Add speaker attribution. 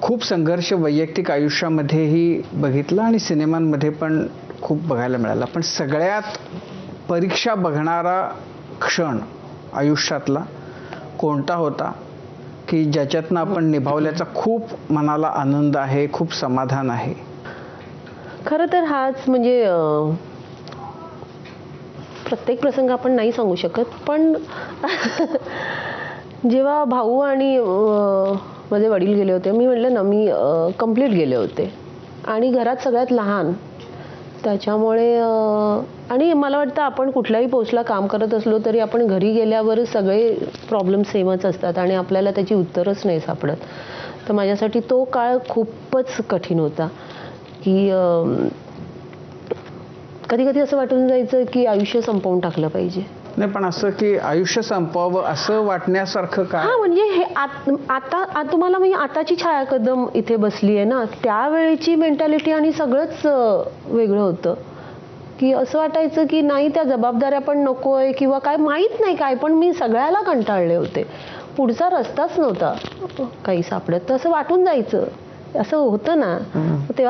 Speaker 1: खूप संघर्ष वैयक्तिक आयुष्यामध्येही बघितला आणि सिनेमांमध्ये पण खूप बघायला मिळाला. पण सगळ्यात परीक्षा बघणारा क्षण आयुष्यातला कोणता होता की ज्याच्यातनं आपण निभावल्याचा खूप मनाला आनंद आहे, खूप समाधान आहे?
Speaker 2: खरं तर हाच म्हणजे प्रत्येक प्रसंग आपण नाही सांगू शकत, पण जेव्हा भाऊ आणि माझे वडील गेले होते, मी म्हटलं ना, मी कंप्लीट गेले होते आणि घरात सगळ्यात लहान, त्याच्यामुळे आणि मला वाटतं आपण कुठल्याही पोस्टला काम करत असलो तरी आपण घरी गेल्यावर सगळे प्रॉब्लेम सेमच असतात आणि आपल्याला त्याची उत्तरच नाही सापडत. तर माझ्यासाठी तो काळ खूपच कठीण होता की कधी कधी असं वाटून जायचं की आयुष्य संपवून टाकलं पाहिजे.
Speaker 1: नाही, पण असं की आयुष्य संपवावं असं वाटण्यासारखं काय?
Speaker 2: हा, म्हणजे हे आता तुम्हाला मी आताची छाया कदम इथे बसली आहे ना, त्यावेळेची मेंटॅलिटी आणि सगळंच वेगळं होतं की असं वाटायचं की नाही, त्या जबाबदाऱ्या पण नकोय किंवा काय माहीत नाही काय, पण मी सगळ्याला कंटाळले होते. पुढचा रस्ताच नव्हता काही सापडत, तर असं वाटून जायचं, असं होतं ना तेव्हा.